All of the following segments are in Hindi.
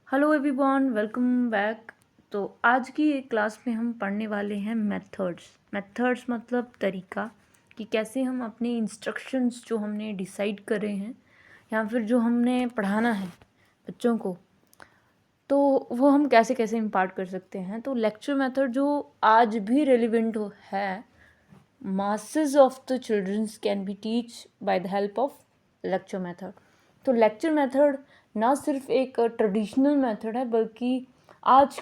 Hello everyone, welcome back. तो आज की एक क्लास में हम पढ़ने वाले हैं मेथड्स मतलब तरीका कि कैसे हम अपने इंस्ट्रक्शंस जो हमने डिसाइड करे हैं या फिर जो हमने पढ़ाना है बच्चों को, तो वो हम कैसे कैसे इम्पार्ट कर सकते हैं। तो लेक्चर मेथड जो आज भी रेलिवेंट है, masses of the children can be teach by the help of lecture method. तो लेक्चर मेथड ना सिर्फ एक ट्रेडिशनल मेथड है बल्कि आज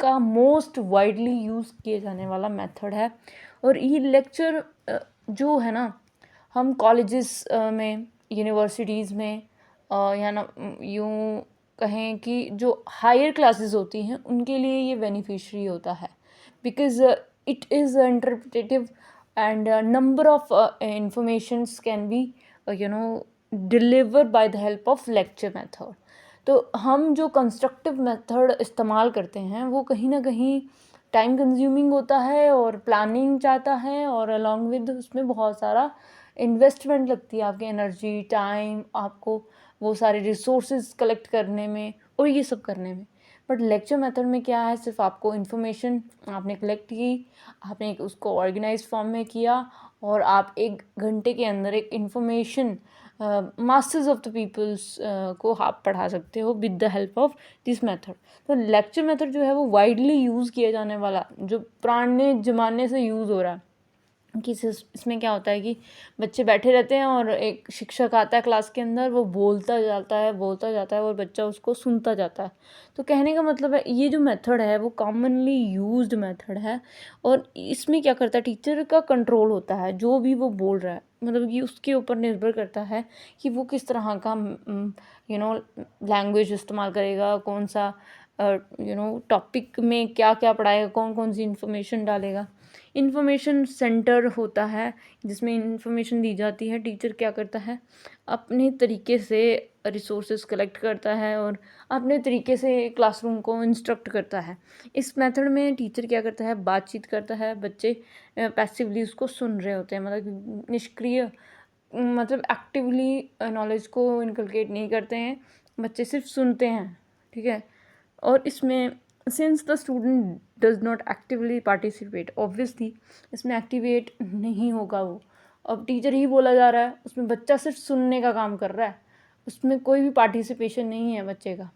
का मोस्ट वाइडली यूज़ किए जाने वाला मेथड है। और ये लेक्चर जो है ना, हम कॉलेजेस में, यूनिवर्सिटीज़ में या ना यूँ कहें कि जो हायर क्लासेस होती हैं उनके लिए ये बेनिफिशियरी होता है, because it is interpretative and a number of informations can be delivered by the help of lecture method। तो हम जो कंस्ट्रक्टिव मेथड इस्तेमाल करते हैं वो कहीं ना कहीं टाइम कंज्यूमिंग होता है और प्लानिंग चाहता है, और अलॉन्ग विद उसमें बहुत सारा इन्वेस्टमेंट लगती है, आपकी एनर्जी, टाइम, आपको वो सारे रिसोर्सेज कलेक्ट करने में और ये सब करने में। बट लेक्चर मेथड में क्या है, सिर्फ आपको इन्फॉर्मेशन आपने कलेक्ट की, आपने उसको ऑर्गेनाइज फॉर्म में किया और आप 1 घंटे के अंदर एक information masses of the peoples को आप पढ़ा सकते हो with the help of this method. तो लेक्चर मेथड जो है वो वाइडली यूज़ किया जाने वाला, जो पुराने ज़माने से यूज़ हो रहा है कि इसमें क्या होता है कि बच्चे बैठे रहते हैं और एक शिक्षक आता है क्लास के अंदर, वो बोलता जाता है और बच्चा उसको सुनता जाता है। तो कहने का मतलब है ये जो मेथड है वो कॉमनली यूज्ड मेथड है, और इसमें क्या करता है, टीचर का कंट्रोल होता है, जो भी वो बोल रहा है मतलब कि उसके ऊपर निर्भर करता है कि वो किस तरह का लैंग्वेज इस्तेमाल करेगा, कौन सा टॉपिक में क्या क्या पढ़ाएगा, कौन कौन सी इन्फॉर्मेशन डालेगा। इन्फॉर्मेशन सेंटर होता है जिसमें इन्फॉर्मेशन दी जाती है। टीचर क्या करता है, अपने तरीके से रिसोर्सेज कलेक्ट करता है और अपने तरीके से क्लासरूम को इंस्ट्रक्ट करता है। इस मेथड में टीचर क्या करता है, बातचीत करता है, बच्चे पैसिवली उसको सुन रहे होते हैं, मतलब निष्क्रिय, मतलब एक्टिवली नॉलेज को इनकलकेट नहीं करते हैं, बच्चे सिर्फ सुनते हैं। ठीक है। और इसमें since the student does not actively participate, obviously इसमें एक्टिवेट नहीं होगा वो। अब टीचर ही बोला जा रहा है, उसमें बच्चा सिर्फ सुनने का काम कर रहा है, उसमें कोई भी पार्टिसिपेशन नहीं है बच्चे का।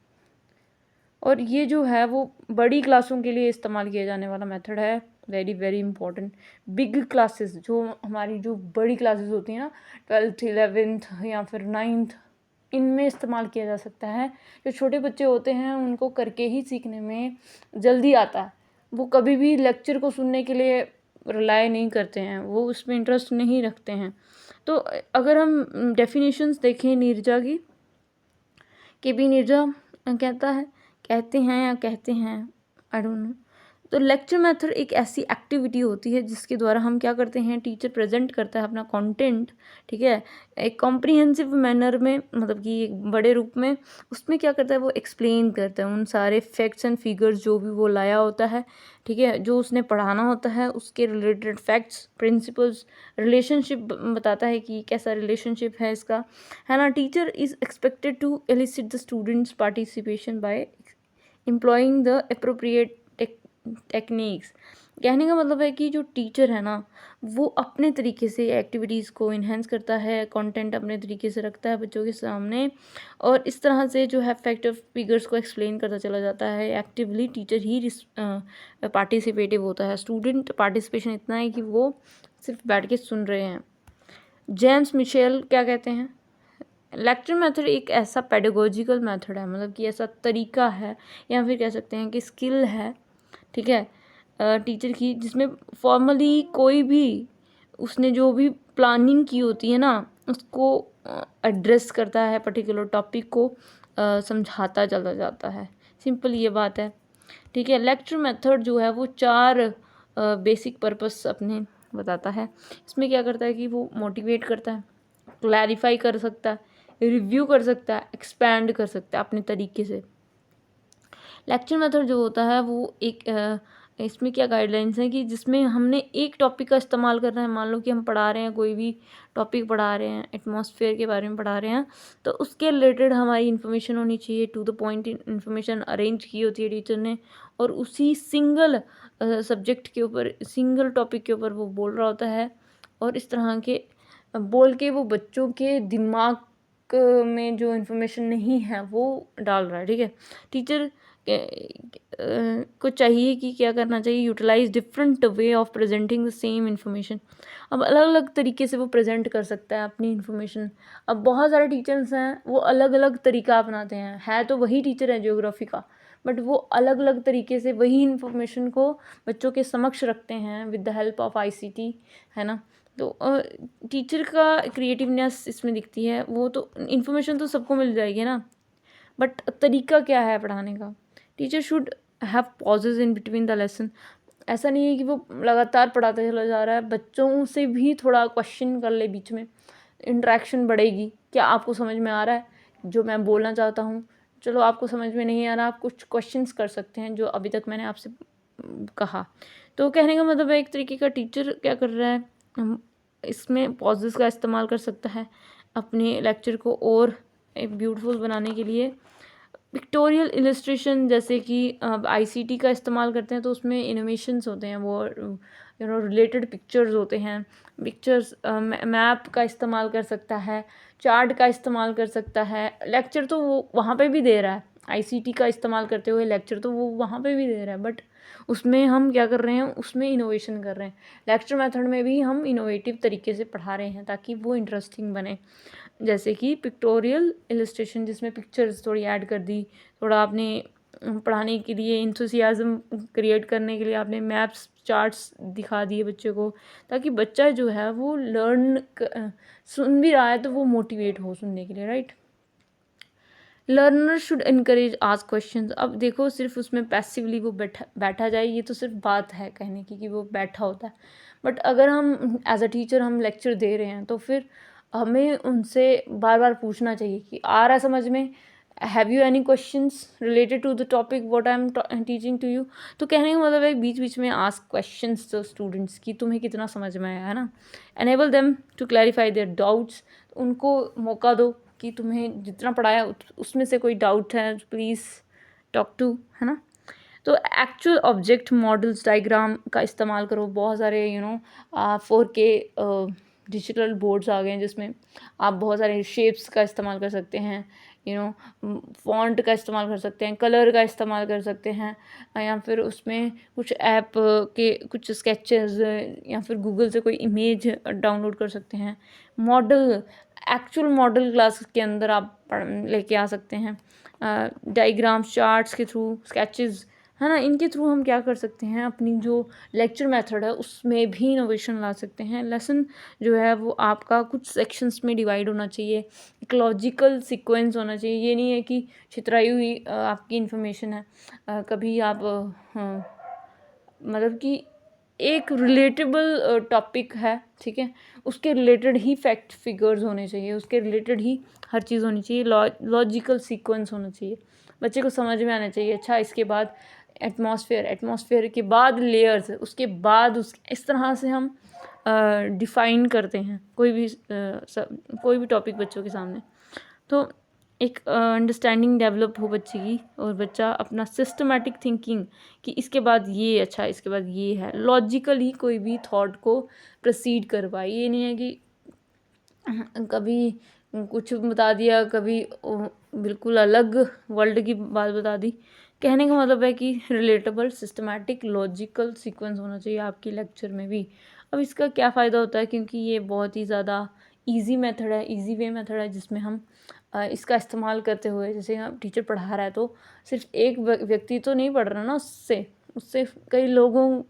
और ये जो है वो बड़ी क्लासों के लिए इस्तेमाल किया जाने वाला मेथड है, very very important. Big classes, जो हमारी जो बड़ी क्लासेस होती हैं ना, 12th 11th या फिर 9th, इनमें इस्तेमाल किया जा सकता है। जो छोटे बच्चे होते हैं उनको करके ही सीखने में जल्दी आता है, वो कभी भी लेक्चर को सुनने के लिए रिलाई नहीं करते हैं, वो उसमें इंटरेस्ट नहीं रखते हैं। तो अगर हम डेफिनेशंस देखें नीरजा की, के बी नीरजा कहते हैं आई डोंट नो। तो लेक्चर मेथड एक ऐसी एक्टिविटी होती है जिसके द्वारा हम क्या करते हैं, टीचर प्रेजेंट करता है अपना कंटेंट, ठीक है, एक कॉम्प्रिहेंसिव मैनर में, मतलब कि एक बड़े रूप में। उसमें क्या करता है, वो एक्सप्लेन करता है उन सारे फैक्ट्स एंड फिगर्स जो भी वो लाया होता है, ठीक है, जो उसने पढ़ाना होता है, उसके रिलेटेड फैक्ट्स, प्रिंसिपल्स, रिलेशनशिप बताता है कि कैसा रिलेशनशिप है इसका, है ना। Teacher is expected to elicit the students participation by employing the appropriate techniques. कहने का मतलब है कि जो टीचर है ना, वो अपने तरीके से एक्टिविटीज़ को इन्हेंस करता है, कंटेंट अपने तरीके से रखता है बच्चों के सामने, और इस तरह से जो है फैक्ट ऑफ फिगर्स को एक्सप्लेन करता चला जाता है। एक्टिवली टीचर ही पार्टिसिपेटिव होता है, स्टूडेंट पार्टिसिपेशन इतना है कि वो सिर्फ बैठ के सुन रहे हैं। जेम्स मिशेल क्या कहते हैं, लेक्चर मेथड एक ऐसा पेडागोजिकल मेथड है, मतलब कि ऐसा तरीका है या फिर कह सकते हैं कि स्किल है, ठीक है, टीचर की, जिसमें फॉर्मली कोई भी उसने जो भी प्लानिंग की होती है ना उसको एड्रेस करता है, पर्टिकुलर टॉपिक को समझाता चला जाता है। सिंपल ये बात है, ठीक है। लेक्चर मेथड जो है वो 4 बेसिक पर्पस अपने बताता है। इसमें क्या करता है कि वो मोटिवेट करता है, क्लैरिफाई कर सकता है, रिव्यू कर सकता है, एक्सपैंड कर सकता है अपने तरीके से। लेक्चर मेथड जो होता है वो एक इसमें क्या गाइडलाइंस हैं कि जिसमें हमने एक टॉपिक का इस्तेमाल करना है। मान लो कि हम पढ़ा रहे हैं, कोई भी टॉपिक पढ़ा रहे हैं, एटमॉस्फेयर के बारे में पढ़ा रहे हैं, तो उसके रिलेटेड हमारी इन्फॉर्मेशन होनी चाहिए, to the point information arrange की होती है टीचर ने, और उसी सिंगल सब्जेक्ट के ऊपर, सिंगल टॉपिक के ऊपर वो बोल रहा होता है, और इस तरह के बोल के वो बच्चों के दिमाग में जो इन्फॉर्मेशन नहीं है वो डाल रहा है। ठीक है, टीचर को चाहिए कि क्या करना चाहिए, utilize different way of presenting the same information. अब अलग अलग तरीके से वो प्रेजेंट कर सकता है अपनी इन्फॉर्मेशन। अब बहुत सारे टीचर्स हैं, वो अलग अलग तरीका अपनाते हैं, है तो वही टीचर है ज्योग्राफी का, बट वो अलग अलग तरीके से वही इन्फॉर्मेशन को बच्चों के समक्ष रखते हैं with the help of ICT, है ना। तो टीचर का क्रिएटिवनेस इसमें दिखती है। वो तो इन्फॉर्मेशन तो सबको मिल जाएगी ना, बट तरीका क्या है पढ़ाने का। Teacher should have pauses in between the lesson. ऐसा नहीं है कि वो लगातार पढ़ाता चला जा रहा है, बच्चों से भी थोड़ा क्वेश्चन कर ले बीच में, इंटरेक्शन बढ़ेगी। क्या आपको समझ में आ रहा है जो मैं बोलना चाहता हूँ? चलो आपको समझ में नहीं आ रहा, आप कुछ क्वेश्चंस कर सकते हैं जो अभी तक मैंने आपसे कहा। तो कहने का मतलब है एक तरीके का टीचर क्या कर रहा है, इसमें पॉजेस का इस्तेमाल कर सकता है अपने लेक्चर को और ब्यूटीफुल बनाने के लिए। पिक्टोरियल इलस्ट्रेशन, जैसे कि ICT का इस्तेमाल करते हैं तो उसमें इनोवेशंस होते हैं, वो रिलेटेड पिक्चर्स होते हैं। पिक्चर्स मैप का इस्तेमाल कर सकता है, चार्ट का इस्तेमाल कर सकता है। लेक्चर तो वो वहाँ पे भी दे रहा है, ICT का इस्तेमाल करते हुए लेक्चर तो वो वहाँ पे भी दे रहा है, बट उसमें हम क्या कर रहे हैं, उसमें इनोवेशन कर रहे हैं। लेक्चर मेथड में भी हम इनोवेटिव तरीके से पढ़ा रहे हैं ताकि वो इंटरेस्टिंग बने। जैसे कि पिक्टोरियल इलस्ट्रेशन, जिसमें पिक्चर्स थोड़ी ऐड कर दी, थोड़ा आपने पढ़ाने के लिए इंथुसियाज्म क्रिएट करने के लिए आपने मैप्स चार्ट्स दिखा दिए बच्चे को, ताकि बच्चा जो है वो सुन भी रहा है तो वो मोटिवेट हो सुनने के लिए, right. Learner should encourage ask questions. अब देखो सिर्फ उसमें पैसिवली वो बैठा जाए, ये तो सिर्फ बात है कहने की कि वो बैठा होता है, बट अगर हम एज अ टीचर हम लेक्चर दे रहे हैं तो फिर हमें उनसे बार बार पूछना चाहिए कि आ रहा है समझ में, have you any questions related to the topic what I am teaching to you. तो कहने का मतलब है बीच बीच में आस्क क्वेश्चंस तो स्टूडेंट्स की तुम्हें कितना समझ में आया, है ना। Enable them to clarify their doubts, उनको मौका दो कि तुम्हें जितना पढ़ाया उसमें से कोई डाउट है प्लीज़ टॉक टू, है ना। तो एक्चुअल ऑब्जेक्ट मॉडल्स डायग्राम का इस्तेमाल करो। बहुत सारे 4K डिजिटल बोर्ड्स आ गए हैं जिसमें आप बहुत सारे शेप्स का इस्तेमाल कर सकते हैं, फॉन्ट का इस्तेमाल कर सकते हैं, कलर का इस्तेमाल कर सकते हैं, या फिर उसमें कुछ ऐप के कुछ स्केचेस या फिर गूगल से कोई इमेज डाउनलोड कर सकते हैं। मॉडल, एक्चुअल मॉडल क्लास के अंदर आप लेके आ सकते हैं। डायग्राम्स, चार्ट्स के थ्रू, स्केचेस, है ना, इनके थ्रू हम क्या कर सकते हैं, अपनी जो लेक्चर मेथड है उसमें भी इनोवेशन ला सकते हैं। लेसन जो है वो आपका कुछ सेक्शंस में डिवाइड होना चाहिए, एक लॉजिकल सीक्वेंस होना चाहिए। ये नहीं है कि छितराई हुई आपकी इन्फॉर्मेशन है। कभी आप मतलब कि एक रिलेटेबल टॉपिक है, ठीक है, उसके रिलेटेड ही फैक्ट फिगर्स होने चाहिए, उसके रिलेटेड ही हर चीज़ होनी चाहिए, लॉजिकल सीक्वेंस होना चाहिए, बच्चे को समझ में आना चाहिए। अच्छा, इसके बाद एटमॉस्फेयर के बाद लेयर्स, उसके बाद इस तरह से हम डिफ़ाइन करते हैं कोई भी टॉपिक बच्चों के सामने। तो एक अंडरस्टैंडिंग डेवलप हो बच्चे की, और बच्चा अपना सिस्टमेटिक थिंकिंग कि इसके बाद ये, अच्छा इसके बाद ये है, लॉजिकली कोई भी थॉट को प्रोसीड कर पाए। ये नहीं है कि कभी कुछ बता दिया, कभी बिल्कुल अलग वर्ल्ड की बात बता दी। कहने का मतलब है कि रिलेटेबल, सिस्टमेटिक, लॉजिकल सीक्वेंस होना चाहिए आपकी लेक्चर में भी। अब इसका क्या फ़ायदा होता है, क्योंकि ये बहुत ही ज़्यादा ईजी मेथड है, ईजी वे मेथड है, जिसमें हम इसका इस्तेमाल करते हुए, जैसे हम टीचर पढ़ा रहा है तो सिर्फ एक व्यक्ति तो नहीं पढ़ रहा ना, उससे कई लोगों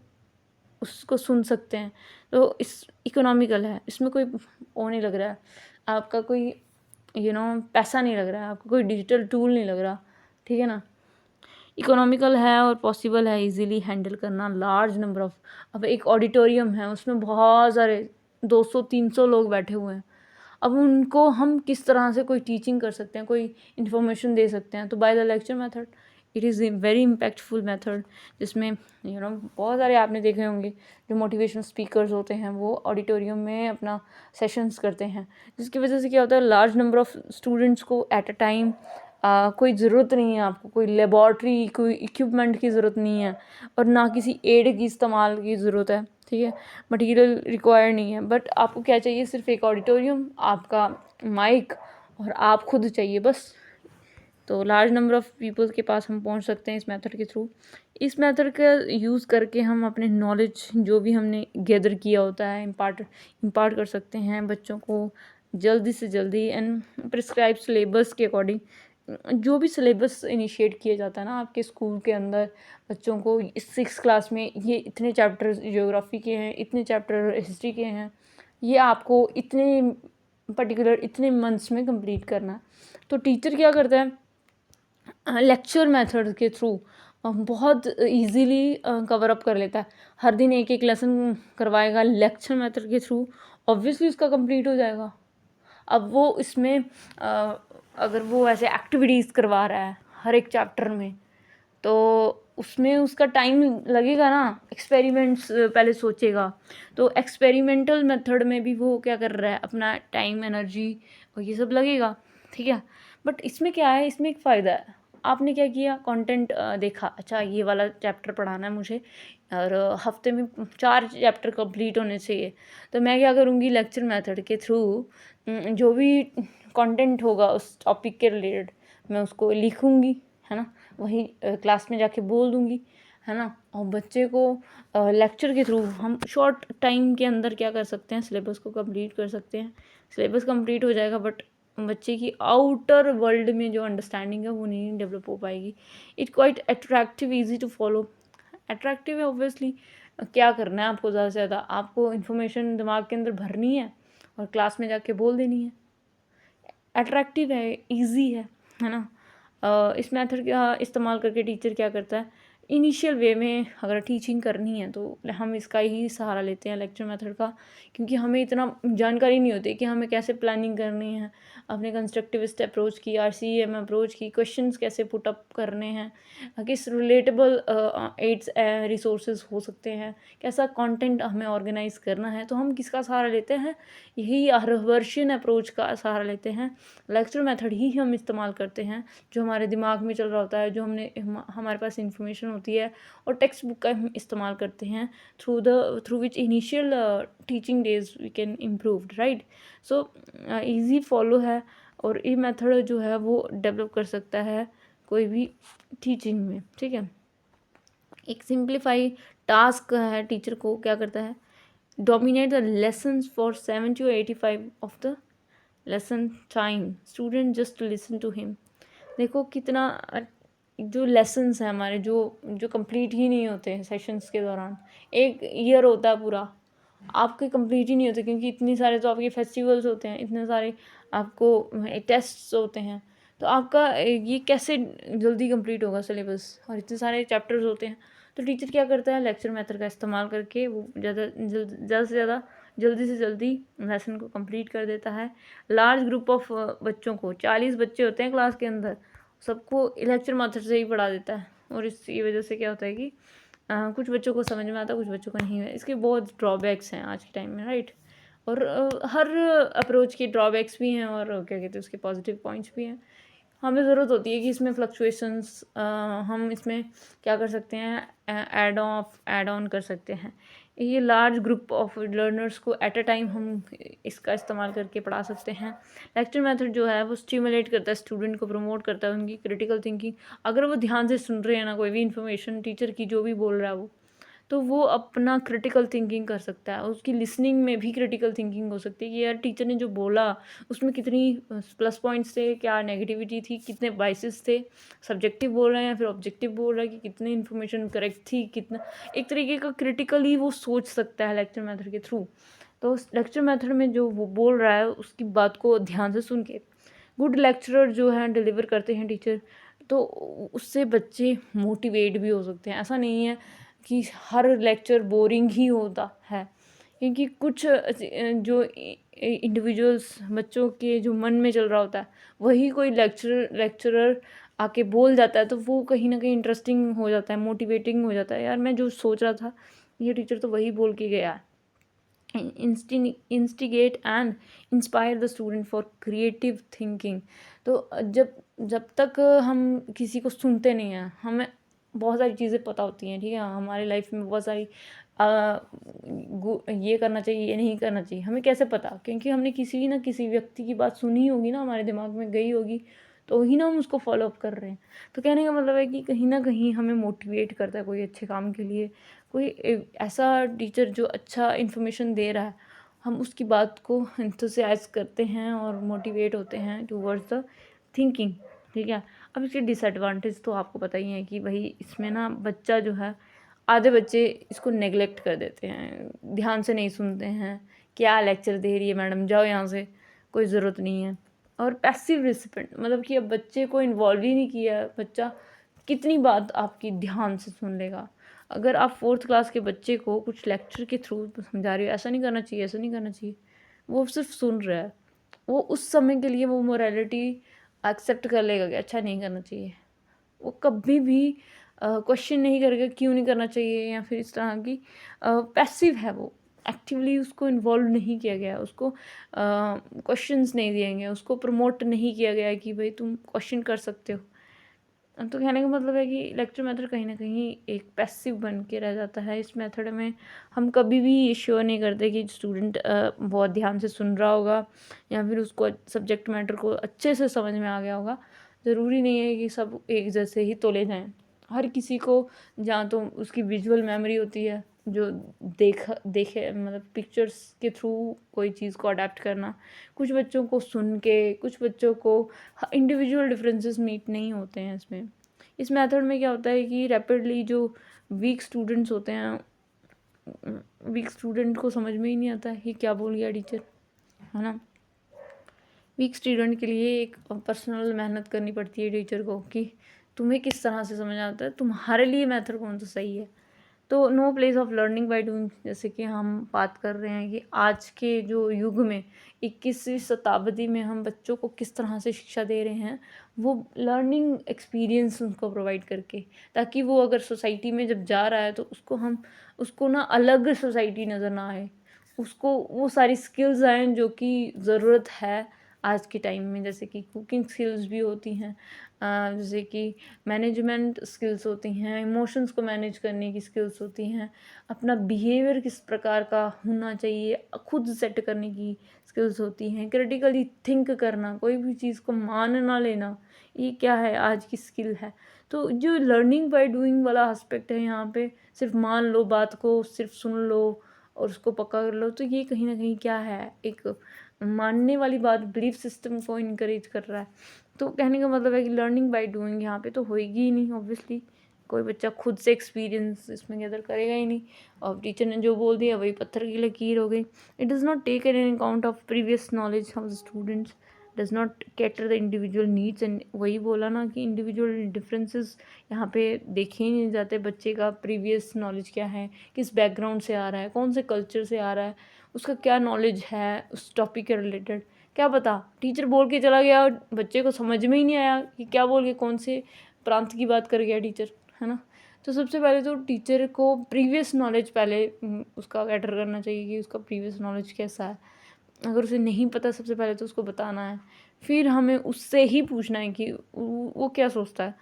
उसको सुन सकते हैं। तो इस इकोनॉमिकल है, इसमें कोई वो नहीं लग रहा है आपका, कोई पैसा नहीं लग रहा है आपको, कोई डिजिटल टूल नहीं लग रहा, ठीक है ना। इकोनॉमिकल है और पॉसिबल है इजीली हैंडल करना लार्ज नंबर ऑफ। अब एक ऑडिटोरियम है, उसमें बहुत सारे 200-300 लोग बैठे हुए हैं। अब उनको हम किस तरह से कोई टीचिंग कर सकते हैं, कोई इन्फॉर्मेशन दे सकते हैं, तो by the lecture method it is a very impactful method, जिसमें बहुत सारे आपने देखे होंगे जो मोटिवेशनल स्पीकर्स होते हैं वो ऑडिटोरियम में अपना सेशंस करते हैं, जिसकी वजह से क्या होता है, लार्ज नंबर ऑफ स्टूडेंट्स को एट अ टाइम कोई ज़रूरत नहीं है, आपको कोई लेबॉर्ट्री कोई इक्विपमेंट की ज़रूरत नहीं है, और ना किसी एड की इस्तेमाल की ज़रूरत है, ठीक है, मटेरियल रिक्वायर नहीं है, बट आपको क्या चाहिए, सिर्फ एक ऑडिटोरियम, आपका माइक और आप खुद चाहिए बस। तो लार्ज नंबर ऑफ़ पीपल के पास हम पहुंच सकते हैं इस मेथड के थ्रू। इस मेथड का यूज़ करके हम अपने नॉलेज जो भी हमने गैदर किया होता है इम्पार्ट कर सकते हैं बच्चों को जल्दी से जल्दी, एंड प्रिस्क्राइब सिलेबस के अकॉर्डिंग। जो भी सिलेबस इनिशिएट किया जाता है ना आपके स्कूल के अंदर, बच्चों को 6th क्लास में ये इतने चैप्टर ज्योग्राफी के हैं, इतने चैप्टर हिस्ट्री के हैं, ये आपको इतने पर्टिकुलर इतने मंथ्स में कंप्लीट करना है। तो टीचर क्या करता है, लेक्चर मेथड के थ्रू बहुत इजीली कवर अप कर लेता है। हर दिन एक एक लेसन करवाएगा लेक्चर मेथड के थ्रू, ऑब्वियसली उसका कंप्लीट हो जाएगा। अब वो इसमें अगर वो ऐसे एक्टिविटीज़ करवा रहा है हर एक चैप्टर में, तो उसमें उसका टाइम लगेगा ना, एक्सपेरिमेंट्स पहले सोचेगा, तो एक्सपेरिमेंटल मेथड में भी वो क्या कर रहा है, अपना टाइम एनर्जी और ये सब लगेगा, ठीक है। बट इसमें क्या है, इसमें एक फ़ायदा है, आपने क्या किया, कंटेंट देखा, अच्छा ये वाला चैप्टर पढ़ाना है मुझे और हफ्ते में 4 चैप्टर कंप्लीट होने चाहिए, तो मैं क्या करूँगी, लेक्चर मेथड के थ्रू जो भी कंटेंट होगा उस टॉपिक के रिलेटेड मैं उसको लिखूँगी, है ना, वही क्लास में जाके बोल दूँगी, है ना। और बच्चे को लेक्चर के थ्रू हम शॉर्ट टाइम के अंदर क्या कर सकते हैं, सिलेबस को कंप्लीट कर सकते हैं। सिलेबस कंप्लीट हो जाएगा, बट बच्चे की आउटर वर्ल्ड में जो अंडरस्टैंडिंग है वो नहीं डेवलप हो पाएगी। It quite attractive, easy to follow. Attractive है ऑब्वियसली, क्या करना है आपको, ज़्यादा से ज़्यादा आपको इन्फॉर्मेशन दिमाग के अंदर भरनी है और क्लास में जाके बोल देनी है। अट्रैक्टिव है, ईजी है ना। इस मेथड का इस्तेमाल करके टीचर क्या करता है, इनिशियल वे में अगर टीचिंग करनी है तो हम इसका ही सहारा लेते हैं, लेक्चर मेथड का, क्योंकि हमें इतना जानकारी नहीं होती कि हमें कैसे प्लानिंग करनी है, अपने कंस्ट्रक्टिविस्ट अप्रोच की, RCEM अप्रोच की, क्वेश्चंस कैसे पुट अप करने हैं, किस रिलेटेबल एड्स रिसोर्सेज हो सकते हैं, कैसा कंटेंट हमें ऑर्गेनाइज करना है, तो हम किसका सहारा लेते हैं, यही हर्वर्शियन अप्रोच का सहारा लेते हैं। लेक्चर मेथड ही हम इस्तेमाल करते हैं, जो हमारे दिमाग में चल रहा होता है, जो हमारे पास इंफॉर्मेशन होती है, और टेक्स्ट बुक का हम इस्तेमाल करते हैं through which initial teaching days we can improve, right. So easy follow है, और ये मेथड जो है वो डेवलप कर सकता है कोई भी टीचिंग में, ठीक है। एक सिंप्लीफाई टास्क है, टीचर को क्या करता है, dominate the lessons for 70 to 85 of the lesson time, student just listen to him. देखो कितना जो लेसन्स हैं हमारे, जो कंप्लीट ही नहीं होते हैं सेशंस के दौरान, एक ईयर होता है पूरा, आपके कंप्लीट ही नहीं होते, क्योंकि इतने सारे तो आपके फेस्टिवल्स होते हैं, इतने सारे आपको टेस्ट्स होते हैं, तो आपका ये कैसे जल्दी कंप्लीट होगा सिलेबस, और इतने सारे चैप्टर्स होते हैं। तो टीचर क्या करता है, लेक्चर मेथड का इस्तेमाल करके वो ज़्यादा से ज़्यादा जल्दी से जल्दी लेसन को कंप्लीट कर देता है। लार्ज ग्रुप ऑफ बच्चों को, 40 बच्चे होते हैं क्लास के अंदर, सबको लेक्चर मेथड से ही पढ़ा देता है, और इसकी वजह से क्या होता है कि कुछ बच्चों को समझ में आता है, कुछ बच्चों को नहीं है। इसके बहुत ड्रॉबैक्स हैं आज के टाइम में, राइट। और हर अप्रोच के ड्रॉबैक्स भी हैं, और क्या कहते हैं उसके पॉजिटिव पॉइंट्स भी हैं। हमें ज़रूरत होती है कि इसमें फ्लक्चुएशंस हम इसमें क्या कर सकते हैं, ऐड ऑन कर सकते हैं। ये लार्ज ग्रुप ऑफ लर्नर्स को एट अ टाइम हम इसका इस्तेमाल करके पढ़ा सकते हैं। लेक्चर मेथड जो है वो स्टिमुलेट करता है स्टूडेंट को, प्रमोट करता है उनकी क्रिटिकल थिंकिंग। अगर वो ध्यान से सुन रहे हैं ना कोई भी इन्फॉर्मेशन टीचर की जो भी बोल रहा है वो, तो वो अपना क्रिटिकल थिंकिंग कर सकता है, उसकी लिसनिंग में भी क्रिटिकल थिंकिंग हो सकती है कि यार टीचर ने जो बोला उसमें कितनी प्लस पॉइंट्स थे, क्या नेगेटिविटी थी, कितने बाइसेस थे, सब्जेक्टिव बोल रहे हैं या फिर ऑब्जेक्टिव बोल रहा है, कि कितनी इन्फॉर्मेशन करेक्ट थी, कितना एक तरीके का क्रिटिकली वो सोच सकता है लेक्चर मेथड के थ्रू। तो लेक्चर मेथड में जो वो बोल रहा है उसकी बात को ध्यान से सुन के गुड लेक्चरर जो है डिलीवर करते हैं टीचर, तो उससे बच्चे मोटिवेट भी हो सकते हैं। ऐसा नहीं है कि हर लेक्चर बोरिंग ही होता है, क्योंकि कुछ जो इंडिविजुअल्स बच्चों के जो मन में चल रहा होता है वही कोई लेक्चरर आके बोल जाता है तो वो कहीं ना कहीं इंटरेस्टिंग हो जाता है, मोटिवेटिंग हो जाता है। यार मैं जो सोच रहा था ये टीचर तो वही बोल के गया। Instigate and inspire the student for creative thinking. तो जब जब तक हम किसी को सुनते नहीं हैं, हमें बहुत सारी चीज़ें पता होती हैं, ठीक है, हमारी लाइफ में बहुत सारी ये करना चाहिए, ये नहीं करना चाहिए, हमें कैसे पता? क्योंकि हमने किसी ना किसी व्यक्ति की बात सुनी होगी ना, हमारे दिमाग में गई होगी, तो ही ना हम उसको फॉलो अप कर रहे हैं। तो कहने का मतलब है कि कहीं ना कहीं हमें मोटिवेट करता है कोई अच्छे काम के लिए, कोई ऐसा टीचर जो अच्छा इन्फॉर्मेशन दे रहा है, हम उसकी बात को इंथुसियाज करते हैं और मोटिवेट होते हैं टूवर्ड्स द थिंकिंग, ठीक है। अब इसके डिसएडवांटेज तो आपको पता ही है कि भाई इसमें ना बच्चा जो है, आधे बच्चे इसको नेगलेक्ट कर देते हैं, ध्यान से नहीं सुनते हैं, क्या लेक्चर दे रही है मैडम, जाओ यहाँ से, कोई ज़रूरत नहीं है। और पैसिव रिसिपेंट, मतलब कि अब बच्चे को इन्वॉल्व ही नहीं किया, बच्चा कितनी बात आपकी ध्यान से सुन लेगा। अगर आप 4th क्लास के बच्चे को कुछ लेक्चर के थ्रू समझा रहे हो, ऐसा नहीं करना चाहिए, ऐसा नहीं करना चाहिए, वो सिर्फ सुन रहा है, वो उस समय के लिए वो मोरालिटी एक्सेप्ट कर लेगा कि अच्छा नहीं करना चाहिए। वो कभी भी क्वेश्चन नहीं करेगा क्यों नहीं करना चाहिए, या फिर इस तरह की पैसिव है वो, एक्टिवली उसको इन्वॉल्व नहीं किया गया, उसको क्वेश्चंस नहीं दिए गए, उसको प्रमोट नहीं किया गया कि भाई तुम क्वेश्चन कर सकते हो। तो कहने का मतलब है कि लेक्चर मेथड कहीं ना कहीं एक पैसिव बन के रह जाता है। इस मेथड में हम कभी भी ये श्योर नहीं करते कि स्टूडेंट बहुत ध्यान से सुन रहा होगा या फिर उसको सब्जेक्ट मैटर को अच्छे से समझ में आ गया होगा। ज़रूरी नहीं है कि सब एक जैसे ही तोले जाएं। हर किसी को जहाँ तो उसकी विजुअल मेमोरी होती है, जो देखे मतलब पिक्चर्स के थ्रू कोई चीज़ को अडेप्ट करना, कुछ बच्चों को सुन के, कुछ बच्चों को इंडिविजुअल डिफरेंसेस मीट नहीं होते हैं इसमें। इस मेथड में क्या होता है कि रैपिडली जो वीक स्टूडेंट्स होते हैं, वीक स्टूडेंट को समझ में ही नहीं आता है कि क्या बोल गया टीचर, है ना। वीक स्टूडेंट के लिए एक पर्सनल मेहनत करनी पड़ती है टीचर को कि तुम्हें किस तरह से समझ आता है, तुम्हारे लिए मेथड कौन सा सही है। तो no place of learning by doing, जैसे कि हम बात कर रहे हैं कि आज के जो युग में 21वीं शताब्दी में हम बच्चों को किस तरह से शिक्षा दे रहे हैं, वो लर्निंग एक्सपीरियंस उनको प्रोवाइड करके, ताकि वो अगर सोसाइटी में जब जा रहा है तो उसको ना अलग सोसाइटी नज़र ना आए, उसको वो सारी स्किल्स आएँ जो कि ज़रूरत है आज के टाइम में। जैसे कि कुकिंग स्किल्स भी होती हैं, जैसे कि मैनेजमेंट स्किल्स होती हैं, इमोशंस को मैनेज करने की स्किल्स होती हैं, अपना बिहेवियर किस प्रकार का होना चाहिए खुद सेट करने की स्किल्स होती हैं, क्रिटिकली थिंक करना, कोई भी चीज़ को मान ना लेना, ये क्या है आज की स्किल है। तो जो लर्निंग बाय डूइंग वाला एस्पेक्ट है यहाँ पे, सिर्फ मान लो बात को, सिर्फ सुन लो और उसको पक्का कर लो, तो ये कहीं ना कहीं क्या है, एक मानने वाली बात, बिलीफ सिस्टम को इनकरेज कर रहा है। तो कहने का मतलब है कि लर्निंग बाय डूइंग यहाँ पे तो होएगी ही नहीं, ऑब्वियसली कोई बच्चा खुद से एक्सपीरियंस इसमें गैदर करेगा ही नहीं, और टीचर ने जो बोल दिया वही पत्थर की लकीर हो गई। It does not take in account of previous knowledge of the students, does not cater the individual needs, and वही बोला ना कि इंडिविजुअल डिफरेंसेस यहाँ पे देखे ही नहीं जाते। बच्चे का प्रीवियस नॉलेज क्या है, किस बैकग्राउंड से आ रहा है, कौन से कल्चर से आ रहा है, उसका क्या नॉलेज है उस टॉपिक के रिलेटेड, क्या पता टीचर बोल के चला गया और बच्चे को समझ में ही नहीं आया कि क्या बोल के कौन से प्रांत की बात कर गया टीचर, है ना। तो सबसे पहले तो टीचर को प्रीवियस नॉलेज पहले उसका कैटर करना चाहिए कि उसका प्रीवियस नॉलेज कैसा है। अगर उसे नहीं पता, सबसे पहले तो उसको बताना है, फिर हमें उससे ही पूछना है कि वो क्या सोचता है।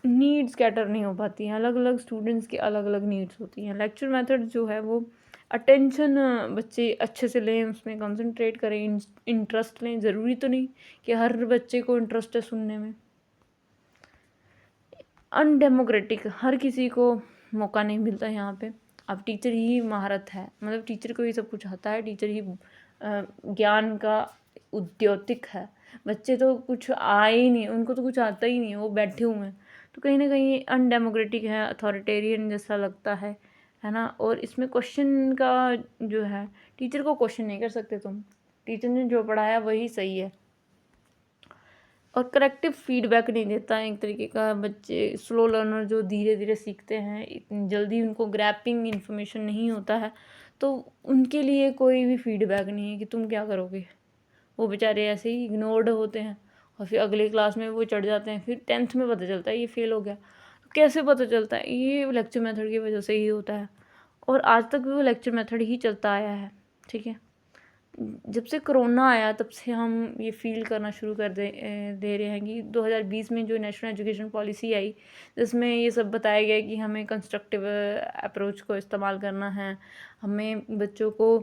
नीड्स कैटर नहीं हो पाती हैं, अलग अलग स्टूडेंट्स की अलग अलग नीड्स होती हैं। लेक्चर मेथड जो है वो अटेंशन बच्चे अच्छे से लें, उसमें कंसंट्रेट करें, इंटरेस्ट लें। ज़रूरी तो नहीं कि हर बच्चे को इंटरेस्ट है सुनने में। अनडेमोक्रेटिक, हर किसी को मौका नहीं मिलता यहाँ पे। अब टीचर ही महारत है, मतलब टीचर को ही सब कुछ आता है, टीचर ही ज्ञान का उद्योतिक है। बच्चे तो कुछ आए ही नहीं, उनको तो कुछ आता ही नहीं है, वो बैठे हुए हैं। तो कहीं ना कहीं अनडेमोक्रेटिक है, अथॉरिटेरियन जैसा लगता है ना। और इसमें क्वेश्चन का जो है, टीचर को क्वेश्चन नहीं कर सकते तुम, टीचर ने जो पढ़ाया वही सही है। और करेक्टिव फीडबैक नहीं देता है एक तरीके का। बच्चे स्लो लर्नर जो धीरे धीरे सीखते हैं, इतनी जल्दी उनको ग्रैपिंग इन्फॉर्मेशन नहीं होता है, तो उनके लिए कोई भी फीडबैक नहीं है कि तुम क्या करोगे। वो बेचारे ऐसे ही इग्नोर्ड होते हैं और फिर अगले क्लास में वो चढ़ जाते हैं, फिर 10th में पता चलता है ये फेल हो गया। तो कैसे पता चलता है? ये लेक्चर मेथड की वजह से ही होता है, और आज तक भी वो लेक्चर मेथड ही चलता आया है। ठीक है, जब से कोरोना आया तब से हम ये फील करना शुरू कर दे रहे हैं कि 2020 में जो नेशनल एजुकेशन पॉलिसी आई, जिसमें ये सब बताया गया कि हमें कंस्ट्रक्टिव अप्रोच को इस्तेमाल करना है, हमें बच्चों को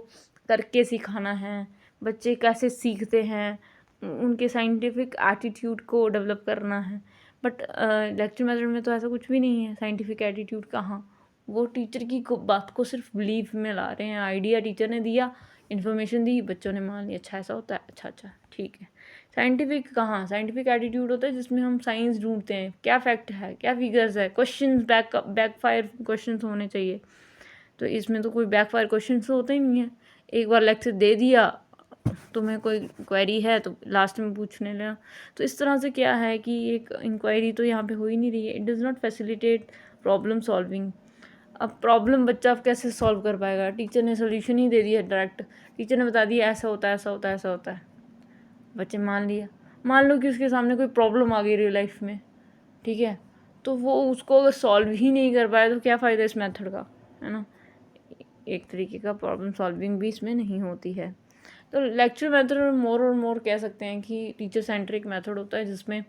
करके सिखाना है, बच्चे कैसे सीखते हैं, उनके साइंटिफिक एटीट्यूड को डेवलप करना है। बट लेक्चर मेथड में तो ऐसा कुछ भी नहीं है। साइंटिफिक एटीट्यूड कहाँ? वो टीचर की बात को सिर्फ बिलीव में ला रहे हैं। आइडिया टीचर ने दिया, इन्फॉर्मेशन दी, बच्चों ने मान लिया, अच्छा ऐसा होता है, अच्छा अच्छा ठीक है। साइंटिफिक कहाँ? साइंटिफिक एटीट्यूड होता है जिसमें हम साइंस ढूंढते हैं, क्या फैक्ट है, क्या फिगर्स है, क्वेश्चंस बैकफायर क्वेश्चंस होने चाहिए। तो इसमें तो कोई बैकफायर क्वेश्चंस तो होते ही नहीं है। एक बार लेक्चर दे दिया, तुम्हें कोई क्वेरी है तो लास्ट में पूछने लेना। तो इस तरह से क्या है कि एक इंक्वायरी तो यहाँ पे हो ही नहीं रही है। It does not facilitate problem solving. अब प्रॉब्लम बच्चा अब कैसे सॉल्व कर पाएगा? टीचर ने सोल्यूशन ही दे दिया डायरेक्ट, टीचर ने बता दिया ऐसा होता है, ऐसा होता है, ऐसा होता है, बच्चे मान लिया। मान लो कि उसके सामने कोई प्रॉब्लम आ गई रियल लाइफ में, ठीक है, तो वो उसको अगर सॉल्व ही नहीं कर पाया तो क्या फ़ायदा इस मेथड का, है ना? एक तरीके का प्रॉब्लम सॉल्विंग भी इसमें नहीं होती है। तो लेक्चर मेथड मोर और मोर कह सकते हैं कि टीचर सेंट्रिक मेथड होता है, जिसमें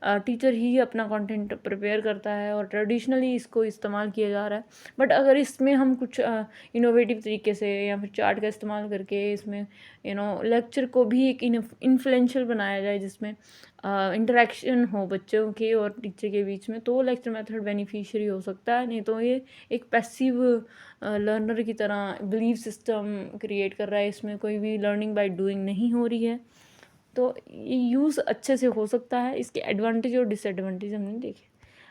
टीचर ही अपना कंटेंट प्रिपेयर करता है और ट्रेडिशनली इसको इस्तेमाल किया जा रहा है। बट अगर इसमें हम कुछ इनोवेटिव तरीके से या फिर चार्ट का इस्तेमाल करके इसमें लेक्चर को भी एक इन्फ्लुएंशियल बनाया जाए, जिसमें इंटरेक्शन हो बच्चों के और टीचर के बीच में, तो लेक्चर मेथड बेनिफिशियरी हो सकता है। नहीं तो ये एक पैसिव लर्नर की तरह बिलीव सिस्टम क्रिएट कर रहा है, इसमें कोई भी लर्निंग बाय डूइंग नहीं हो रही है। तो ये यूज़ अच्छे से हो सकता है। इसके एडवांटेज और डिसएडवांटेज हमने देखे।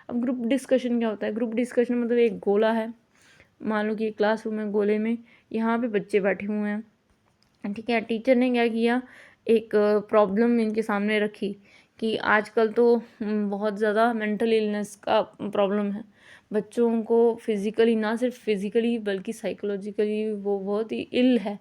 अब ग्रुप डिस्कशन क्या होता है? ग्रुप डिस्कशन मतलब एक गोला है, मान लो कि एक क्लासरूम है, गोले में यहाँ पे बच्चे बैठे हुए हैं, ठीक है। टीचर ने क्या किया, एक प्रॉब्लम इनके सामने रखी कि आजकल तो बहुत ज़्यादा मेंटल इलनेस का प्रॉब्लम है। बच्चों को फिज़िकली, ना सिर्फ फिज़िकली बल्कि साइकोलॉजिकली वो बहुत ही इल है।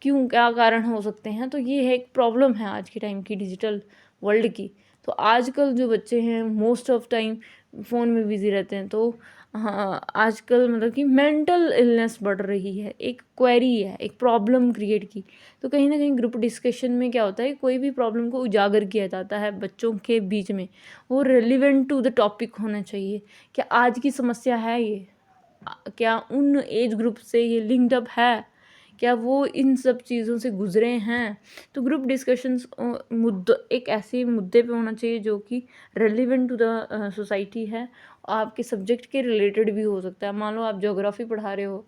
क्यों, क्या कारण हो सकते हैं? तो ये है एक प्रॉब्लम है आज के टाइम की डिजिटल वर्ल्ड की। तो आजकल जो बच्चे हैं मोस्ट ऑफ टाइम फ़ोन में बिज़ी रहते हैं। तो हाँ, आजकल मतलब कि मेंटल इलनेस बढ़ रही है, एक क्वेरी है, एक प्रॉब्लम क्रिएट की। तो कहीं ना कहीं ग्रुप डिस्कशन में क्या होता है, कोई भी प्रॉब्लम को उजागर किया जाता है बच्चों के बीच में। वो रेलिवेंट टू द टॉपिक होना चाहिए। क्या आज की समस्या है ये? क्या उन एज ग्रुप से ये लिंक्ड अप है? क्या वो इन सब चीज़ों से गुजरे हैं? तो ग्रुप डिस्कशंस एक ऐसे मुद्दे पे होना चाहिए जो कि रेलिवेंट टू द सोसाइटी है, आपके सब्जेक्ट के रिलेटेड भी हो सकता है। मान लो आप ज्योग्राफी पढ़ा रहे हो,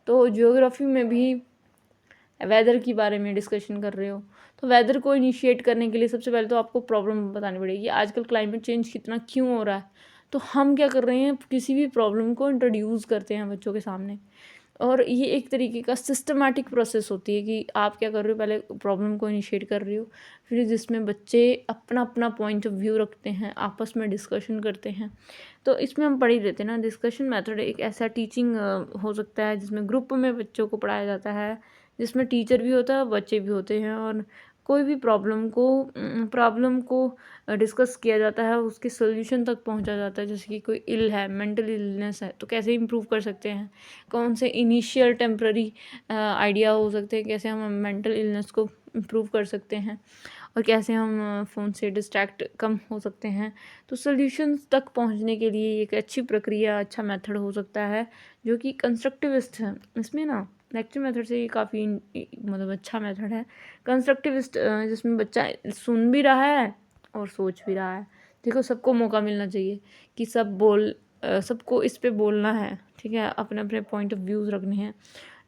तो ज्योग्राफी में भी वेदर के बारे में डिस्कशन कर रहे हो, तो वेदर को इनिशिएट करने के लिए सबसे पहले तो आपको प्रॉब्लम बतानी पड़ेगी। आजकल क्लाइमेट चेंज कितना क्यों हो रहा है, तो हम क्या कर रहे हैं, किसी भी प्रॉब्लम को इंट्रोड्यूस करते हैं बच्चों के सामने। और ये एक तरीके का सिस्टमैटिक प्रोसेस होती है कि आप क्या कर रहे हो, पहले प्रॉब्लम को इनिशिएट कर रहे हो, फिर जिसमें बच्चे अपना अपना पॉइंट ऑफ व्यू रखते हैं, आपस में डिस्कशन करते हैं। तो इसमें हम पढ़ ही लेते हैं ना, डिस्कशन मेथड एक ऐसा टीचिंग हो सकता है जिसमें ग्रुप में बच्चों को पढ़ाया जाता है, जिसमें टीचर भी होता है, बच्चे भी होते हैं, और कोई भी प्रॉब्लम को डिस्कस किया जाता है, उसके सोल्यूशन तक पहुंचा जाता है। जैसे कि कोई इल है, मेंटल इलनेस है, तो कैसे इम्प्रूव कर सकते हैं, कौन से इनिशियल टेम्प्ररी आइडिया हो सकते हैं, कैसे हम मेंटल इलनेस को इम्प्रूव कर सकते हैं, और कैसे हम फ़ोन से डिस्ट्रैक्ट कम हो सकते हैं। तो सोल्यूशंस तक पहुंचने के लिए एक अच्छी प्रक्रिया, अच्छा मेथड हो सकता है जो कि कंस्ट्रक्टिविस्ट है। इसमें ना लेक्चर मेथड से ये काफ़ी मतलब अच्छा मेथड है कंस्ट्रक्टिविस्ट, जिसमें बच्चा सुन भी रहा है और सोच भी रहा है। देखो, सबको मौका मिलना चाहिए कि सबको इस पे बोलना है, ठीक है, अपने अपने पॉइंट ऑफ व्यूज़ रखने हैं।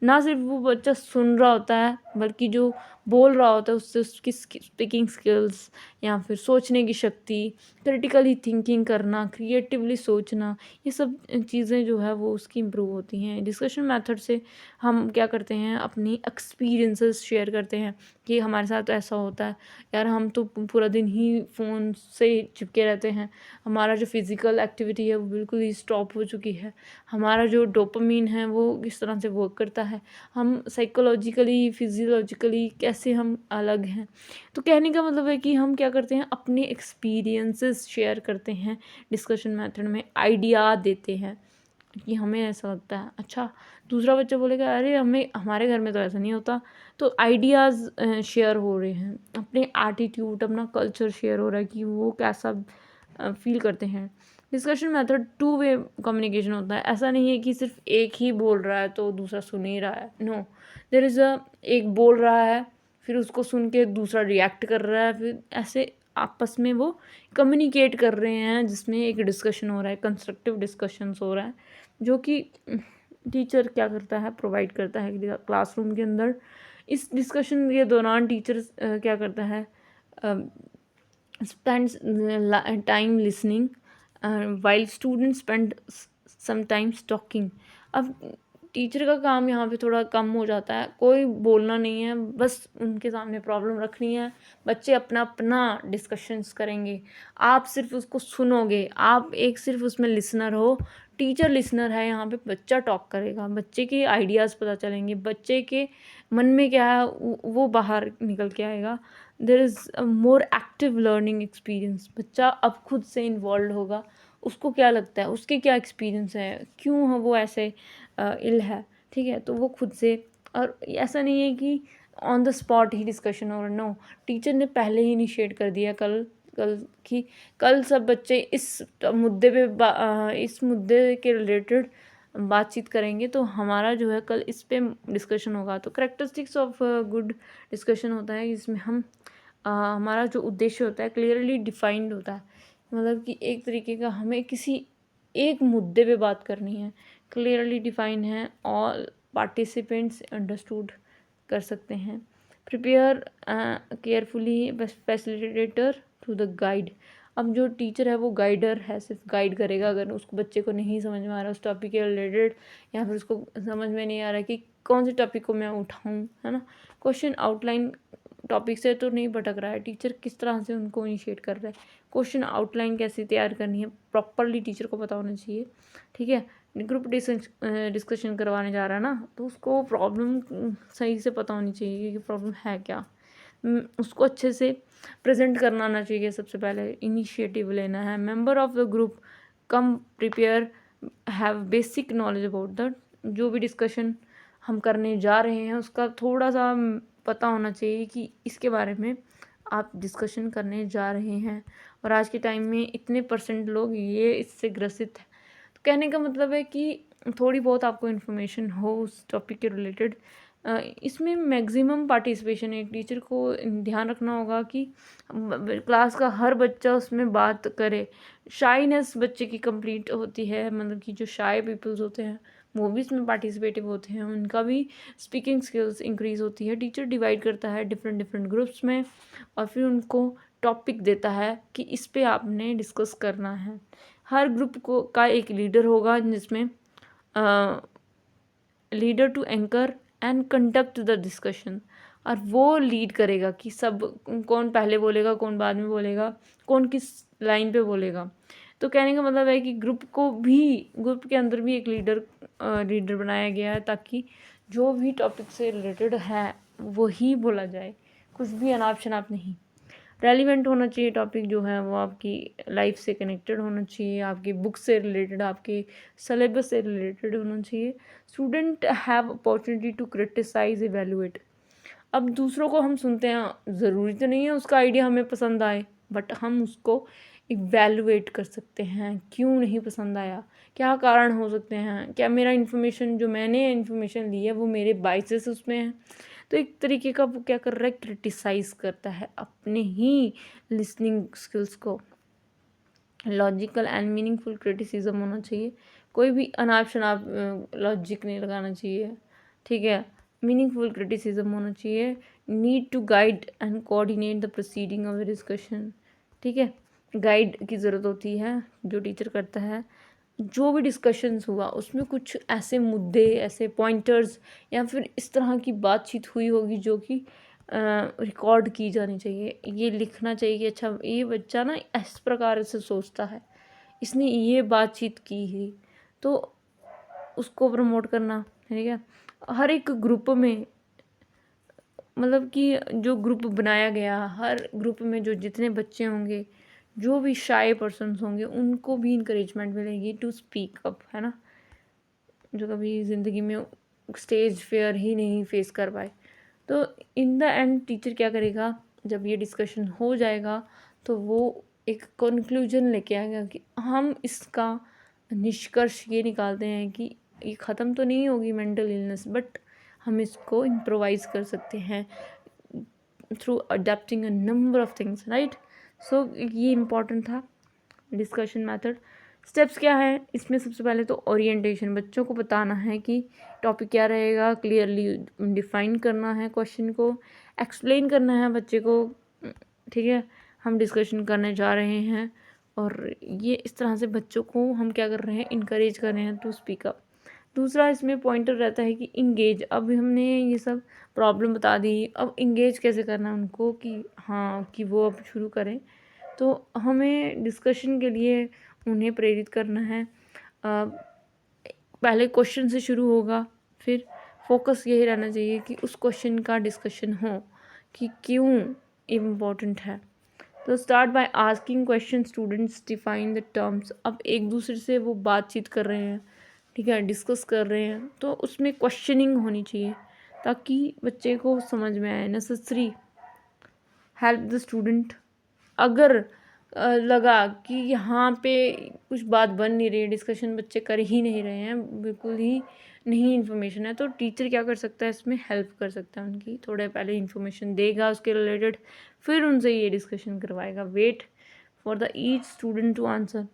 ना सिर्फ वो बच्चा सुन रहा होता है, बल्कि जो बोल रहा होता है उससे उसकी स्पीकिंग स्किल्स या फिर सोचने की शक्ति, क्रिटिकली थिंकिंग करना, क्रिएटिवली सोचना, ये सब चीज़ें जो है वो उसकी इम्प्रूव होती हैं। डिस्कशन मेथड से हम क्या करते हैं, अपनी एक्सपीरियंसेस शेयर करते हैं कि हमारे साथ ऐसा होता है यार, हम तो पूरा दिन ही फ़ोन से चिपके रहते हैं, हमारा जो फिज़िकल एक्टिविटी है वो बिल्कुल ही स्टॉप हो चुकी है, हमारा जो डोपामीन है वो किस तरह से वर्क करता है, हम साइकोलॉजिकली, फिजियोलॉजिकली कैसे हम अलग हैं। तो कहने का मतलब है कि हम क्या करते हैं, अपने एक्सपीरियंसेस शेयर करते हैं डिस्कशन मेथड में, आइडिया देते हैं कि हमें ऐसा लगता है। अच्छा, दूसरा बच्चा बोलेगा अरे हमें, हमारे घर में तो ऐसा नहीं होता। तो आइडियाज़ शेयर हो रहे हैं, अपने एटीट्यूड, अपना कल्चर शेयर हो रहा है कि वो कैसा फील करते हैं। Discussion method two way communication होता है। ऐसा नहीं है कि सिर्फ एक ही बोल रहा है तो दूसरा सुन ही रहा है। नो, देयर इज़ एक बोल रहा है, फिर उसको सुन के दूसरा रिएक्ट कर रहा है, फिर ऐसे आपस में वो कम्युनिकेट कर रहे हैं, जिसमें एक डिस्कशन हो रहा है, कंस्ट्रक्टिव डिस्कशंस हो रहा है, जो कि टीचर क्या करता है, प्रोवाइड करता है क्लासरूम के अंदर। इस डिस्कशन के दौरान टीचर क्या करता है, spends time listening while students spend sometimes talking। अब टीचर का काम यहाँ पे थोड़ा कम हो जाता है, कोई बोलना नहीं है, बस उनके सामने प्रॉब्लम रखनी है, बच्चे अपना अपना डिस्कशंस करेंगे, आप सिर्फ उसको सुनोगे, आप एक सिर्फ उसमें लिसनर हो। टीचर लिसनर है, यहाँ पे बच्चा टॉक करेगा, बच्चे के आइडियाज़ पता चलेंगे, बच्चे के मन में क्या है वो बाहर निकल के आएगा। There is more active learning experience. बच्चा अब खुद से इन्वॉल्व होगा, उसको क्या लगता है, उसके क्या एक्सपीरियंस है, क्यों है वो ऐसे इल है, ठीक है। तो वो खुद से, और ऐसा नहीं है कि on the spot he discussion हो रहा, नो, टीचर ने पहले ही इनिशिएट कर दिया कल कि कल सब बच्चे इस मुद्दे पे इस मुद्दे के रिलेटेड बातचीत करेंगे, तो हमारा जो है कल इस पे डिस्कशन होगा। तो कैरेक्टरिस्टिक्स ऑफ गुड डिस्कशन होता है जिसमें हम हमारा जो उद्देश्य होता है क्लियरली डिफाइंड होता है, मतलब कि एक तरीके का हमें किसी एक मुद्दे पे बात करनी है, क्लियरली डिफाइन है, ऑल पार्टिसिपेंट्स अंडरस्टूड कर सकते हैं। Prepare carefully facilitator to the guide. अब जो टीचर है वो गाइडर है, सिर्फ गाइड करेगा। अगर उसको बच्चे को नहीं समझ में आ रहा उस टॉपिक के रिलेटेड, या फिर उसको समझ में नहीं आ रहा कि कौन से टॉपिक को मैं उठाऊं, है ना, क्वेश्चन आउटलाइन टॉपिक से तो नहीं भटक रहा है, टीचर किस तरह से उनको इनिशिएट कर रहा है, क्वेश्चन आउटलाइन कैसे तैयार करनी है प्रॉपरली टीचर को पता होना चाहिए, ठीक है। ग्रुप डिस्कशन करवाने जा रहा है ना, तो उसको प्रॉब्लम सही से पता होनी चाहिए कि प्रॉब्लम है क्या, उसको अच्छे से प्रेजेंट करना आना चाहिए, सबसे पहले इनिशिएटिव लेना है। Member of the group come prepare have basic knowledge about the, जो भी डिस्कशन हम करने जा रहे हैं उसका थोड़ा सा पता होना चाहिए कि इसके बारे में आप डिस्कशन करने जा रहे हैं। और आज के टाइम में इतने % लोग ये इससे ग्रसित है। तो कहने का मतलब है कि थोड़ी बहुत आपको इन्फॉर्मेशन हो उस टॉपिक के रिलेटेड। इसमें मैक्सिमम पार्टिसिपेशन है, टीचर को ध्यान रखना होगा कि क्लास का हर बच्चा उसमें बात करे। शाइनेस बच्चे की कंप्लीट होती है, मतलब कि जो शाय पीपल्स होते हैं वो भी इसमें पार्टिसिपेटिव होते हैं, उनका भी स्पीकिंग स्किल्स इंक्रीज़ होती है। टीचर डिवाइड करता है डिफरेंट डिफरेंट ग्रुप्स में, और फिर उनको टॉपिक देता है कि इस पे आपने डिस्कस करना है। हर ग्रुप को का एक लीडर होगा, जिसमें leader to anchor and conduct the discussion, और वो लीड करेगा कि सब कौन पहले बोलेगा, कौन बाद में बोलेगा, कौन किस लाइन पे बोलेगा। तो कहने का मतलब है कि ग्रुप के अंदर भी एक लीडर बनाया गया है, ताकि जो भी टॉपिक से रिलेटेड है वही बोला जाए, कुछ भी अनाप शनाप नहीं। रेलिवेंट होना चाहिए टॉपिक जो है, वो आपकी लाइफ से कनेक्टेड होना चाहिए, आपकी बुक से रिलेटेड, आपके सिलेबस से रिलेटेड होना चाहिए। Student have opportunity to criticise evaluate. अब दूसरों को हम सुनते हैं, ज़रूरी तो नहीं है उसका आइडिया हमें पसंद आए, बट हम उसको इवेलुएट कर सकते हैं, क्यों नहीं पसंद आया, क्या कारण हो सकते हैं, क्या मेरा इन्फॉर्मेशन जो मैंने इन्फॉर्मेशन ली है वो मेरे बाइसेस उसमें है। तो एक तरीके का वो क्या कर रहा है, क्रिटिसाइज़ करता है अपने ही लिसनिंग स्किल्स को। लॉजिकल एंड मीनिंगफुल क्रिटिसिज्म होना चाहिए, कोई भी अनाप शनाप लॉजिक नहीं लगाना चाहिए, ठीक है। मीनिंगफुल क्रिटिसिज्म होना चाहिए। Need to guide and coordinate the proceeding of the discussion, ठीक है। गाइड की ज़रूरत होती है, जो टीचर करता है। जो भी डिस्कशंस हुआ उसमें कुछ ऐसे मुद्दे, ऐसे पॉइंटर्स, या फिर इस तरह की बातचीत हुई होगी जो कि रिकॉर्ड की जानी चाहिए, ये लिखना चाहिए कि अच्छा ये बच्चा ना इस प्रकार से सोचता है, इसने ये बातचीत की ही, तो उसको प्रमोट करना, ठीक है। हर एक ग्रुप में मतलब कि जो ग्रुप बनाया गया, हर ग्रुप में जो जितने बच्चे होंगे, जो भी शाय पर्सन्स होंगे, उनको भी इंकरेजमेंट मिलेगी टू स्पीक अप, है ना, जो कभी ज़िंदगी में स्टेज फेयर ही नहीं फेस कर पाए। तो इन द एंड टीचर क्या करेगा, जब ये डिस्कशन हो जाएगा तो वो एक कंक्लूजन लेके आएगा कि हम इसका निष्कर्ष ये निकालते हैं कि ये ख़त्म तो नहीं होगी मेंटल इलनेस, बट हम इसको इम्प्रोवाइज़ कर सकते हैं through adapting a number of things, right. So ये इम्पॉर्टेंट था डिस्कशन मेथड। स्टेप्स क्या है इसमें, सबसे पहले तो ओरिएंटेशन, बच्चों को बताना है कि टॉपिक क्या रहेगा, क्लियरली डिफाइन करना है क्वेश्चन को, एक्सप्लेन करना है बच्चे को, ठीक है, हम डिस्कशन करने जा रहे हैं। और ये इस तरह से बच्चों को हम क्या कर रहे हैं, इनकरेज कर रहे हैं टू स्पीक अप। दूसरा इसमें पॉइंटर रहता है कि इंगेज। अब हमने ये सब प्रॉब्लम बता दी, अब इंगेज कैसे करना है उनको कि हाँ कि वो अब शुरू करें। तो हमें डिस्कशन के लिए उन्हें प्रेरित करना है। पहले क्वेश्चन से शुरू होगा, फिर फोकस यही रहना चाहिए कि उस क्वेश्चन का डिस्कशन हो कि क्यों इम्पोर्टेंट है। तो start by asking question, students define the terms. अब एक दूसरे से वो बातचीत कर रहे हैं, ठीक है, डिस्कस कर रहे हैं, तो उसमें क्वेश्चनिंग होनी चाहिए ताकि बच्चे को समझ में आए। Necessary help the student. अगर लगा कि यहाँ पे कुछ बात बन नहीं रही है, डिस्कशन बच्चे कर ही नहीं रहे हैं, बिल्कुल ही नहीं इन्फॉर्मेशन है, तो टीचर क्या कर सकता है, इसमें हेल्प कर सकता है उनकी। थोड़े पहले इन्फॉर्मेशन देगा उसके रिलेटेड, फिर उनसे ये डिस्कशन करवाएगा। Wait for the each student to answer.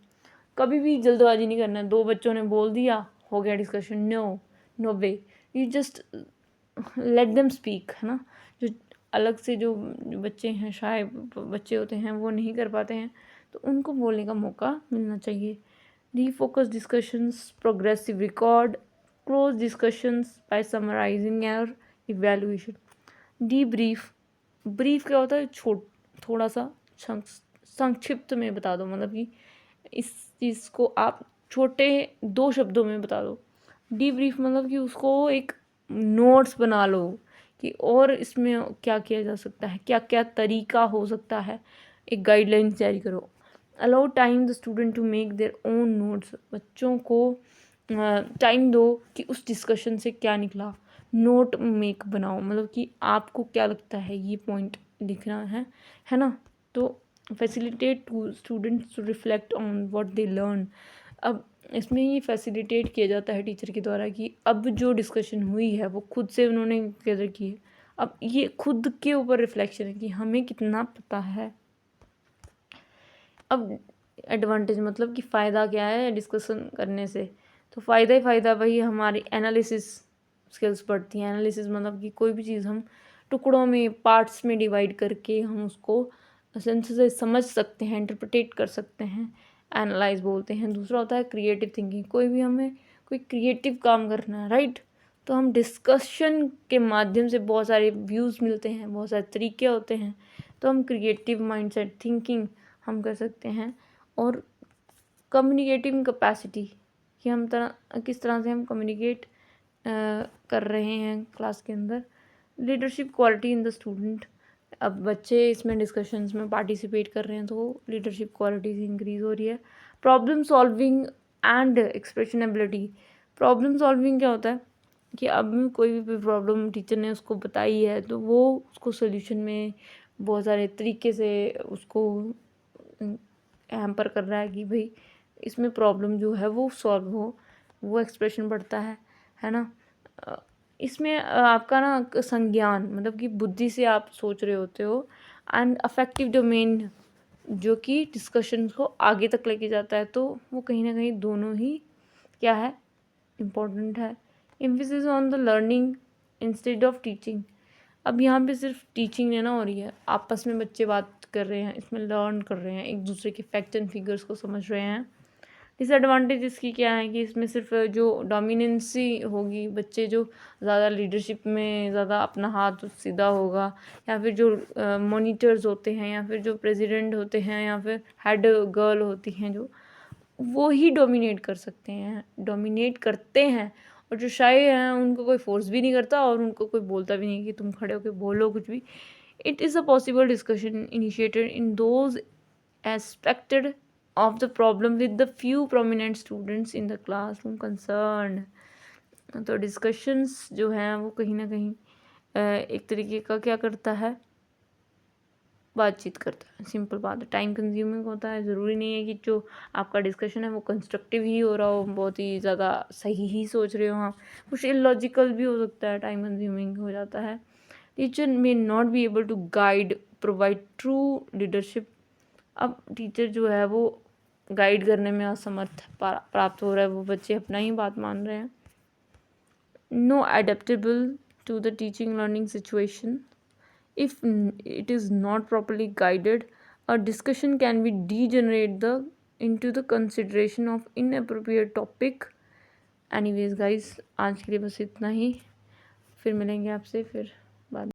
कभी भी जल्दबाजी नहीं करना है, दो बच्चों ने बोल दिया हो गया discussion, no, no way, you just let them speak, है ना। जो अलग से जो बच्चे हैं, शायद बच्चे होते हैं, वो नहीं कर पाते हैं, तो उनको बोलने का मौका मिलना चाहिए। Refocus discussions, progressive record, close discussions by summarising और इवैल्यूएशन। डीब्रीफ। ब्रीफ क्या होता है, थोड़ा सा संक्षिप्त में बता दो, मतलब कि इस चीज़ को आप छोटे 2 शब्दों में बता दो। डीब्रीफ मतलब कि उसको एक नोट्स बना लो कि और इसमें क्या किया जा सकता है, क्या क्या तरीका हो सकता है, एक गाइडलाइन जारी करो। Allow time the student to make their own notes. बच्चों को टाइम दो कि उस डिस्कशन से क्या निकला, नोट मेक बनाओ, मतलब कि आपको क्या लगता है ये पॉइंट लिखना है ना। तो facilitate to students to reflect on what they learn. अब इसमें ये फैसिलिटेट किया जाता है टीचर के द्वारा कि अब जो डिस्कशन हुई है वो खुद से उन्होंने गैदर की है, अब ये खुद के ऊपर रिफ्लेक्शन है कि हमें कितना पता है। अब एडवांटेज मतलब कि फ़ायदा क्या है डिस्कशन करने से, तो फ़ायदा ही फ़ायदा, वही हमारी एनालिसिस स्किल्स बढ़ती हैं। एनालिसिस मतलब कि कोई भी चीज़ हम टुकड़ों में, पार्ट्स में डिवाइड करके हम उसको सेंस से समझ सकते हैं, इंटरप्रिटेट कर सकते हैं, एनालाइज बोलते हैं। दूसरा होता है क्रिएटिव थिंकिंग। कोई भी हमें कोई क्रिएटिव काम करना है, राइट, तो हम डिस्कशन के माध्यम से बहुत सारे व्यूज़ मिलते हैं, बहुत सारे तरीके होते हैं, तो हम क्रिएटिव माइंडसेट थिंकिंग हम कर सकते हैं। और कम्युनिकेटिंग कैपेसिटी कि हम किस तरह से हम कम्युनिकेट कर रहे हैं क्लास के अंदर। Leadership quality in the student. अब बच्चे इसमें डिस्कशंस में पार्टिसिपेट कर रहे हैं तो लीडरशिप क्वालिटीज इंक्रीज हो रही है। Problem solving and expression ability. Problem solving क्या होता है कि अब कोई भी प्रॉब्लम टीचर ने उसको बताई है तो वो उसको सोल्यूशन में बहुत सारे तरीके से उसको हैम्पर कर रहा है कि भाई इसमें प्रॉब्लम जो है वो सॉल्व हो, वो एक्सप्रेशन बढ़ता है ना। इसमें आपका ना संज्ञान मतलब कि बुद्धि से आप सोच रहे होते हो, एंड अफेक्टिव डोमेन जो कि डिस्कशन को आगे तक लेके जाता है, तो वो कहीं ना कहीं दोनों ही क्या है, इम्पोर्टेंट है। Emphasis on the learning instead of teaching. अब यहाँ पे सिर्फ टीचिंग नहीं ना हो रही है, आपस में बच्चे बात कर रहे हैं, इसमें लर्न कर रहे हैं, एक दूसरे के फैक्ट एंड फिगर्स को समझ रहे हैं। डिसएडवांटेज इसकी क्या है कि इसमें सिर्फ जो डोमिनेंसी होगी, बच्चे जो ज़्यादा लीडरशिप में ज़्यादा अपना हाथ सीधा होगा, या फिर जो मॉनिटर्स होते हैं, या फिर जो प्रेसिडेंट होते हैं, या फिर हेड गर्ल होती हैं, जो वो ही डोमिनेट कर सकते हैं, डोमिनेट करते हैं, और जो शाय हैं उनको कोई फोर्स भी नहीं करता और उनको कोई बोलता भी नहीं कि तुम खड़े होकर बोलो कुछ भी। It is a possible discussion initiated in those expected of the problem with the few prominent students in the classroom concerned। तो डिस्कशंस जो हैं वो कहीं ना कहीं एक तरीके का क्या करता है, बातचीत करता है। सिंपल बात है, टाइम कंज्यूमिंग होता है। ज़रूरी नहीं है कि जो आपका डिस्कशन है वो कंस्ट्रक्टिव ही हो रहा हो, बहुत ही ज़्यादा सही ही सोच रहे हो। हाँ, कुछ इलॉजिकल भी हो सकता है, टाइम कंज्यूमिंग हो जाता है। Teacher may not be able to guide provide true leadership. अब टीचर जो है वो गाइड करने में असमर्थ प्राप्त हो रहा है, वो बच्चे अपना ही बात मान रहे हैं। No adaptable to the teaching learning situation. If it is not properly guided, a discussion can be degenerate into the consideration of inappropriate topic। Anyways guys, आज के लिए बस इतना ही, फिर मिलेंगे आपसे फिर बाद में।